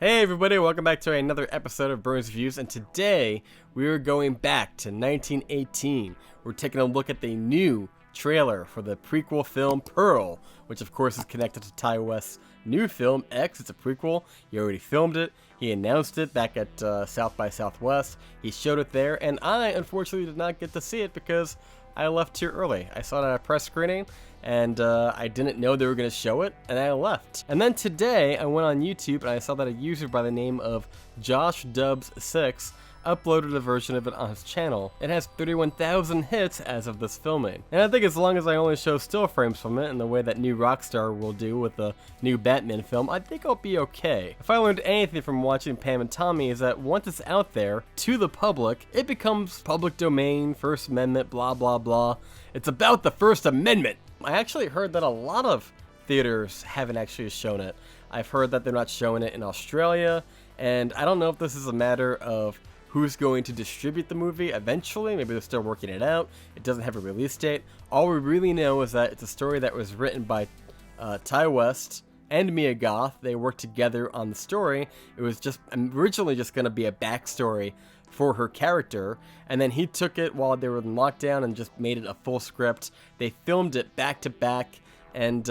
Hey everybody, welcome back to another episode of Burns Reviews, and today we are going back to 1918. We're taking a look at the new trailer for the prequel film Pearl, which of course is connected to Ty West's new film X. It's a prequel. He already filmed it. He announced it back at South by Southwest. He showed it there, and I unfortunately did not get to see it because I left too early. I saw it at a press screening, and I didn't know they were going to show it, and I left. And then today, I went on YouTube, and I saw that a user by the name of JoshDubs6 uploaded a version of it on his channel. It has 31,000 hits as of this filming. And I think as long as I only show still frames from it in the way that new Rockstar will do with the new Batman film, I think I'll be okay. If I learned anything from watching Pam and Tommy is that once it's out there to the public, it becomes public domain, First Amendment, blah blah blah. It's about the First Amendment. I actually heard that a lot of theaters haven't actually shown it. I've heard that they're not showing it in Australia, and I don't know if this is a matter of who's going to distribute the movie eventually. Maybe they're still working it out. It doesn't have a release date. All we really know is that it's a story that was written by Ty West and Mia Goth. They worked together on the story. It was just originally just going to be a backstory for her character, and then he took it while they were in lockdown and just made it a full script. They filmed it back to back, and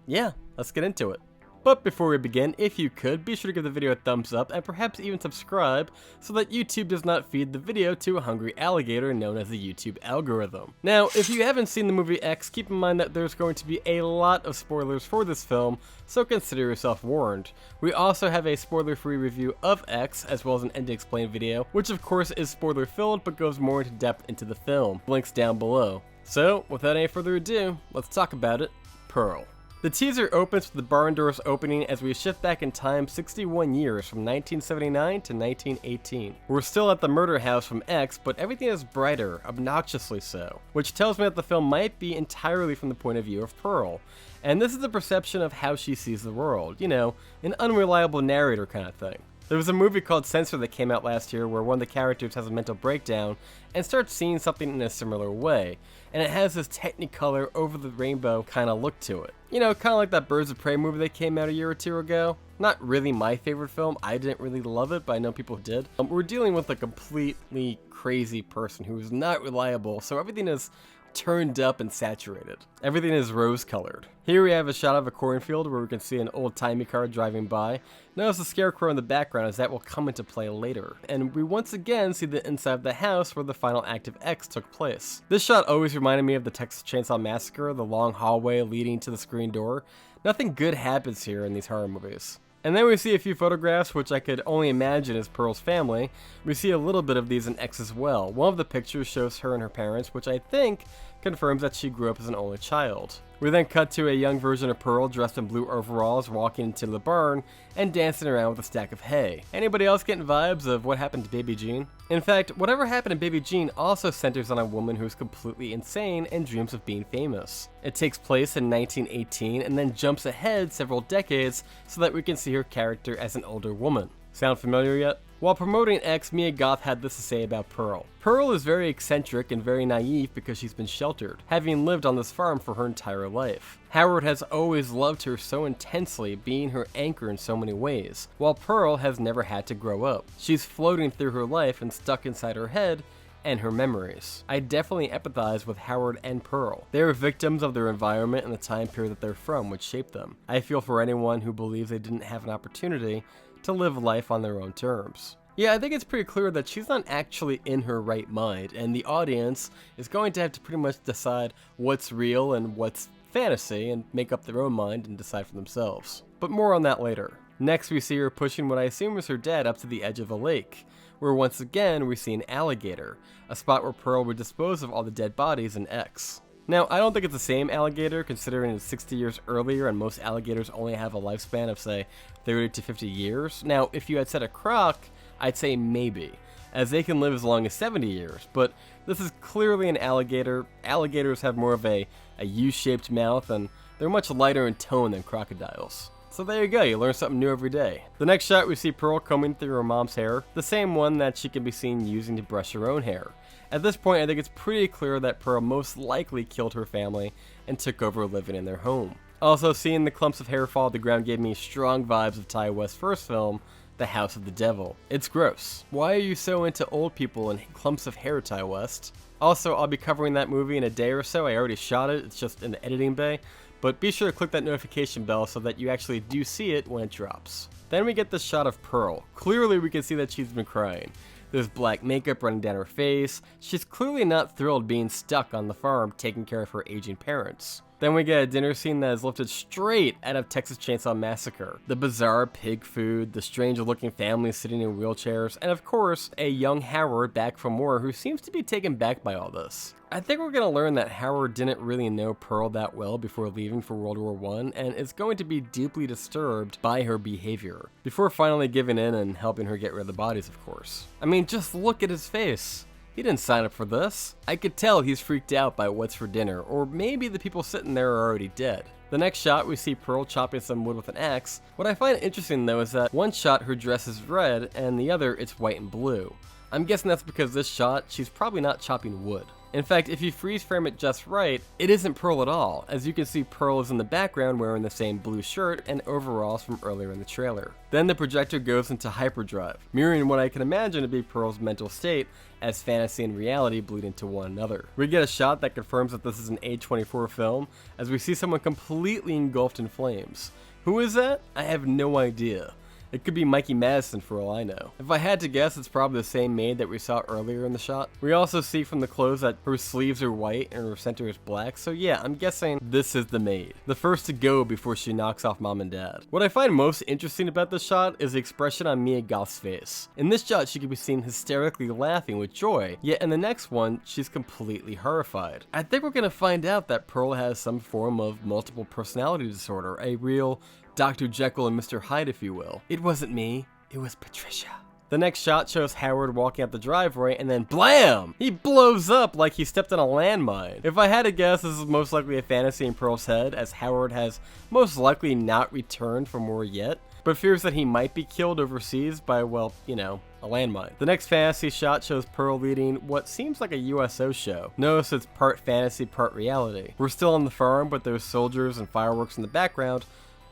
yeah, let's get into it. But before we begin, if you could, be sure to give the video a thumbs up and perhaps even subscribe so that YouTube does not feed the video to a hungry alligator known as the YouTube algorithm. Now, if you haven't seen the movie X, keep in mind that there's going to be a lot of spoilers for this film, so consider yourself warned. We also have a spoiler-free review of X, as well as an ending explain video, which of course is spoiler-filled but goes more into depth into the film. Links down below. So, without any further ado, let's talk about it. Pearl. The teaser opens with the barn doors opening as we shift back in time 61 years from 1979 to 1918. We're still at the murder house from X, but everything is brighter, obnoxiously so, which tells me that the film might be entirely from the point of view of Pearl. And this is the perception of how she sees the world, you know, an unreliable narrator kind of thing. There was a movie called Censor that came out last year where one of the characters has a mental breakdown and starts seeing something in a similar way, and it has this technicolor over the rainbow kind of look to it. You know, kind of like that Birds of Prey movie that came out a year or two ago. Not really my favorite film. I didn't really love it, but I know people did. We're dealing with a completely crazy person who is not reliable, so everything is turned up and saturated. Everything is rose-colored. Here we have a shot of a cornfield where we can see an old-timey car driving by. Notice the scarecrow in the background as that will come into play later. And we once again see the inside of the house where the final act of X took place. This shot always reminded me of the Texas Chainsaw Massacre, the long hallway leading to the screen door. Nothing good happens here in these horror movies. And then we see a few photographs, which I could only imagine is Pearl's family. We see a little bit of these in X as well. One of the pictures shows her and her parents, which I think confirms that she grew up as an only child. We then cut to a young version of Pearl dressed in blue overalls walking into the barn and dancing around with a stack of hay. Anybody else getting vibes of what happened to Baby Jean? In fact, whatever happened to Baby Jean also centers on a woman who's completely insane and dreams of being famous. It takes place in 1918 and then jumps ahead several decades so that we can see her character as an older woman. Sound familiar yet? While promoting X, Mia Goth had this to say about Pearl. Pearl is very eccentric and very naive because she's been sheltered, having lived on this farm for her entire life. Howard has always loved her so intensely, being her anchor in so many ways, while Pearl has never had to grow up. She's floating through her life and stuck inside her head and her memories. I definitely empathize with Howard and Pearl. They are victims of their environment and the time period that they're from, which shaped them. I feel for anyone who believes they didn't have an opportunity to live life on their own terms. Yeah, I think it's pretty clear that she's not actually in her right mind, and the audience is going to have to pretty much decide what's real and what's fantasy and make up their own mind and decide for themselves. But more on that later. Next we see her pushing what I assume is her dad up to the edge of a lake, where once again we see an alligator, a spot where Pearl would dispose of all the dead bodies in X. Now, I don't think it's the same alligator, considering it's 60 years earlier and most alligators only have a lifespan of, say, 30 to 50 years. Now, if you had said a croc, I'd say maybe, as they can live as long as 70 years, but this is clearly an alligator. Alligators have more of a U-shaped mouth, and they're much lighter in tone than crocodiles. So there you go, you learn something new every day. The next shot we see Pearl combing through her mom's hair, the same one that she can be seen using to brush her own hair. At this point, I think it's pretty clear that Pearl most likely killed her family and took over living in their home. Also, seeing the clumps of hair fall to the ground gave me strong vibes of Ty West's first film, the house of the devil. It's gross. Why are you so into old people and clumps of hair, Ty West? Also, I'll be covering that movie in a day or so. I already shot it, it's just in the editing bay. But be sure to click that notification bell so that you actually do see it when it drops. Then we get this shot of Pearl. Clearly we can see that she's been crying. There's black makeup running down her face. She's clearly not thrilled being stuck on the farm taking care of her aging parents. Then we get a dinner scene that is lifted straight out of Texas Chainsaw Massacre. The bizarre pig food, the strange looking families sitting in wheelchairs, and of course, a young Howard back from war who seems to be taken back by all this. I think we're going to learn that Howard didn't really know Pearl that well before leaving for World War I, and is going to be deeply disturbed by her behavior, before finally giving in and helping her get rid of the bodies, of course. I mean, just look at his face. He didn't sign up for this. I could tell he's freaked out by what's for dinner, or maybe the people sitting there are already dead. The next shot, we see Pearl chopping some wood with an axe. What I find interesting though is that one shot her dress is red, and the other it's white and blue. I'm guessing that's because this shot, she's probably not chopping wood. In fact, if you freeze frame it just right, it isn't Pearl at all. As you can see, Pearl is in the background wearing the same blue shirt and overalls from earlier in the trailer. Then the projector goes into hyperdrive, mirroring what I can imagine to be Pearl's mental state as fantasy and reality bleed into one another. We get a shot that confirms that this is an A24 film, as we see someone completely engulfed in flames. Who is that? I have no idea. It could be Mikey Madison for all I know. If I had to guess, it's probably the same maid that we saw earlier in the shot. We also see from the clothes that her sleeves are white and her center is black, so yeah, I'm guessing this is the maid. The first to go before she knocks off mom and dad. What I find most interesting about this shot is the expression on Mia Goth's face. In this shot, she can be seen hysterically laughing with joy, yet in the next one, she's completely horrified. I think we're gonna find out that Pearl has some form of multiple personality disorder, a real Dr. Jekyll and Mr. Hyde, if you will. It wasn't me, it was Patricia. The next shot shows Howard walking up the driveway and then BLAM! He blows up like he stepped on a landmine. If I had to guess, this is most likely a fantasy in Pearl's head, as Howard has most likely not returned from war yet, but fears that he might be killed overseas by, well, you know, a landmine. The next fantasy shot shows Pearl leading what seems like a USO show. Notice it's part fantasy, part reality. We're still on the farm, but there's soldiers and fireworks in the background,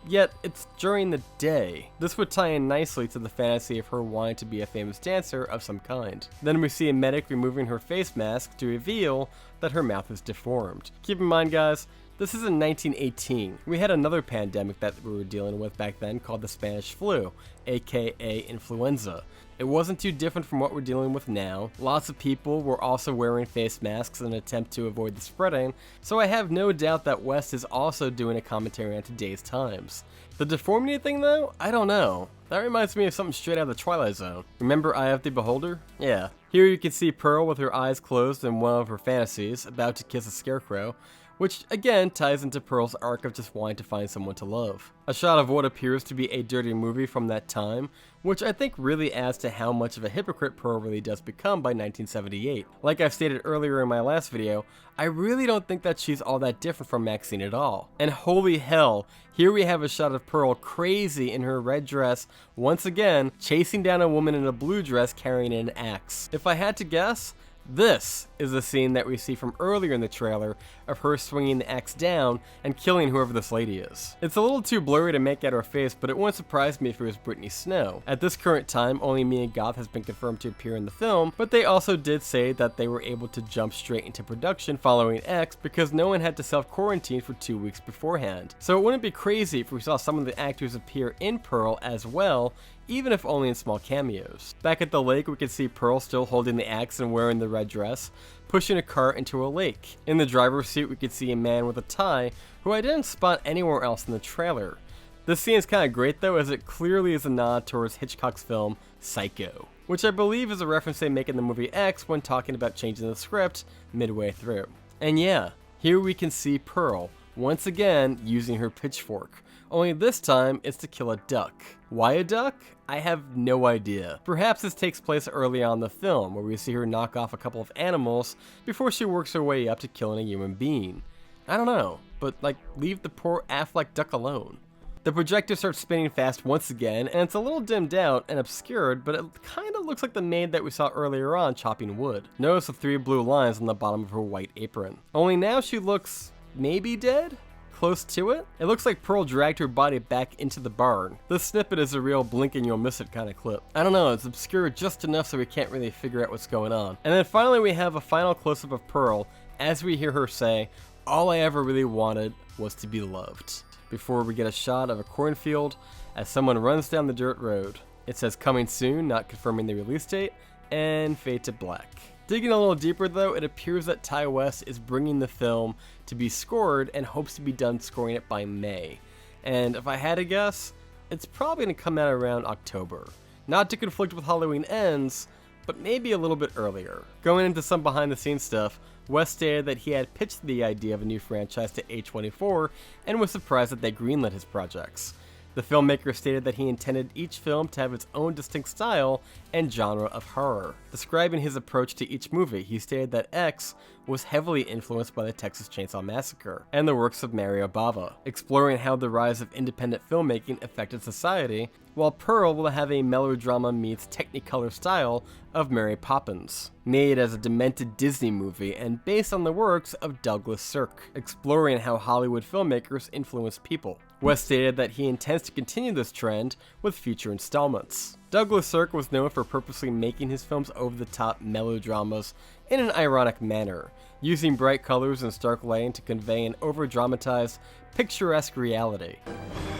yet it's during the day. This would tie in nicely to the fantasy of her wanting to be a famous dancer of some kind. Then we see a medic removing her face mask to reveal that her mouth is deformed. Keep in mind, guys, this is in 1918. We had another pandemic that we were dealing with back then called the Spanish flu, aka influenza. It wasn't too different from what we're dealing with now. Lots of people were also wearing face masks in an attempt to avoid the spreading, so I have no doubt that West is also doing a commentary on today's times. The deformity thing though? I don't know. That reminds me of something straight out of the Twilight Zone. Remember Eye of the Beholder? Yeah. Here you can see Pearl with her eyes closed in one of her fantasies, about to kiss a scarecrow, which again ties into Pearl's arc of just wanting to find someone to love. A shot of what appears to be a dirty movie from that time, which I think really adds to how much of a hypocrite Pearl really does become by 1978. Like I've stated earlier in my last video, I really don't think that she's all that different from Maxine at all. And holy hell, here we have a shot of Pearl crazy in her red dress, once again, chasing down a woman in a blue dress carrying an axe. If I had to guess, this is the scene that we see from earlier in the trailer of her swinging the axe down and killing whoever this lady is. It's a little too blurry to make out her face, but it wouldn't surprise me if it was Brittany Snow. At this current time, only Mia Goth has been confirmed to appear in the film, but they also did say that they were able to jump straight into production following X because no one had to self-quarantine for 2 weeks beforehand. So it wouldn't be crazy if we saw some of the actors appear in Pearl as well, even if only in small cameos. Back at the lake, we can see Pearl still holding the axe and wearing the red dress, pushing a cart into a lake. In the driver's seat, we could see a man with a tie, who I didn't spot anywhere else in the trailer. This scene is kind of great though, as it clearly is a nod towards Hitchcock's film Psycho, which I believe is a reference they make in the movie X when talking about changing the script midway through. And yeah, here we can see Pearl, once again using her pitchfork. Only this time, it's to kill a duck. Why a duck? I have no idea. Perhaps this takes place early on in the film, where we see her knock off a couple of animals before she works her way up to killing a human being. I don't know, but like, leave the poor Affleck duck alone. The projector starts spinning fast once again, and it's a little dimmed out and obscured, but it kind of looks like the maid that we saw earlier on chopping wood. Notice the 3 blue lines on the bottom of her white apron. Only now she looks maybe dead? close to it. It looks like Pearl dragged her body back into the barn. This snippet is a real blink and you'll miss it kind of clip. I don't know, it's obscure just enough so we can't really figure out what's going on. And then finally we have a final close-up of Pearl as we hear her say, "All I ever really wanted was to be loved," before we get a shot of a cornfield as someone runs down the dirt road. It says coming soon, not confirming the release date, and fade to black. Digging a little deeper though, it appears that Ti West is bringing the film to be scored and hopes to be done scoring it by May. And if I had to guess, it's probably going to come out around October. Not to conflict with Halloween Ends, but maybe a little bit earlier. Going into some behind the scenes stuff, West stated that he had pitched the idea of a new franchise to A24 and was surprised that they greenlit his projects. The filmmaker stated that he intended each film to have its own distinct style and genre of horror. Describing his approach to each movie, he stated that X was heavily influenced by the Texas Chainsaw Massacre and the works of Mario Bava, exploring how the rise of independent filmmaking affected society, while Pearl will have a melodrama meets Technicolor style of Mary Poppins, made as a demented Disney movie and based on the works of Douglas Sirk, exploring how Hollywood filmmakers influence people. West stated that he intends to continue this trend with future installments. Douglas Sirk was known for purposely making his films over-the-top melodramas in an ironic manner, using bright colors and stark lighting to convey an over-dramatized, picturesque reality.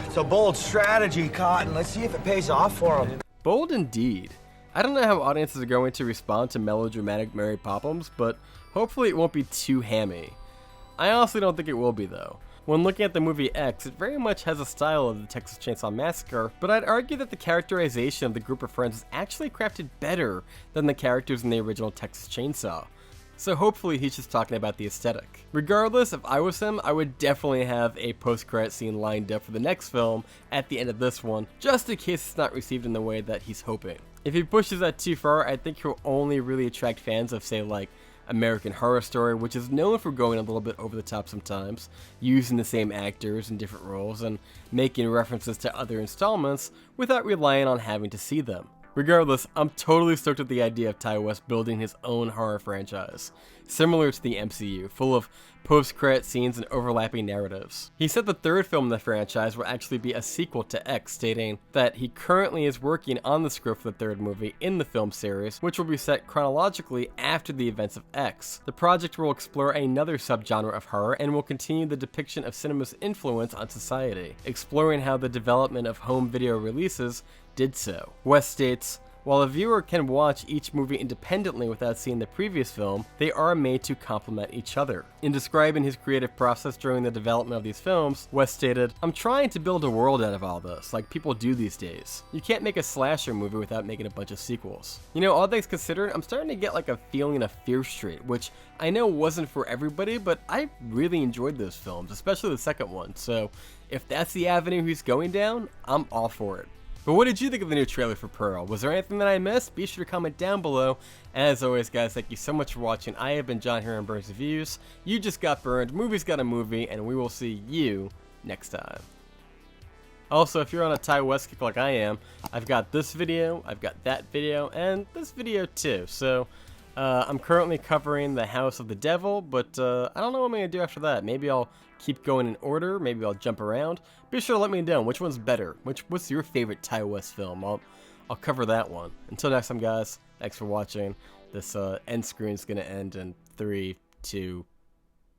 It's a bold strategy, Cotton. Let's see if it pays off for him. Bold indeed. I don't know how audiences are going to respond to melodramatic Mary Poppins, but hopefully it won't be too hammy. I honestly don't think it will be though. When looking at the movie X, it very much has a style of the Texas Chainsaw Massacre, but I'd argue that the characterization of the group of friends is actually crafted better than the characters in the original Texas Chainsaw. So hopefully he's just talking about the aesthetic. Regardless, if I was him, I would definitely have a post-credit scene lined up for the next film at the end of this one, just in case it's not received in the way that he's hoping. If he pushes that too far, I think he'll only really attract fans of, say, like, American Horror Story, which is known for going a little bit over the top sometimes, using the same actors in different roles and making references to other installments without relying on having to see them. Regardless, I'm totally stoked at the idea of Ti West building his own horror franchise, similar to the MCU, full of post-credit scenes and overlapping narratives. He said the third film in the franchise will actually be a sequel to X, stating that he currently is working on the script for the third movie in the film series, which will be set chronologically after the events of X. The project will explore another subgenre of horror and will continue the depiction of cinema's influence on society, exploring how the development of home video releases did so. West states, "While a viewer can watch each movie independently without seeing the previous film, they are made to complement each other." In describing his creative process during the development of these films, West stated, "I'm trying to build a world out of all this, like people do these days. You can't make a slasher movie without making a bunch of sequels." You know, all things considered, I'm starting to get like a feeling of Fear Street, which I know wasn't for everybody, but I really enjoyed those films, especially the second one, so if that's the avenue he's going down, I'm all for it. But what did you think of the new trailer for Pearl? Was there anything that I missed? Be sure to comment down below. As always, guys, thank you so much for watching. I have been John here on Burns Reviews. You just got burned, movies got a movie, and we will see you next time. Also, if you're on a Ti West kick like I am, I've got this video, I've got that video, and this video too. So, I'm currently covering The House of the Devil, but I don't know what I'm going to do after that. Maybe I'll keep going in order, maybe I'll jump around. Be sure to let me know which one's better. What's your favorite Ti West film? I'll cover that one. Until next time, guys, thanks for watching. This end screen is going to end in 3, 2,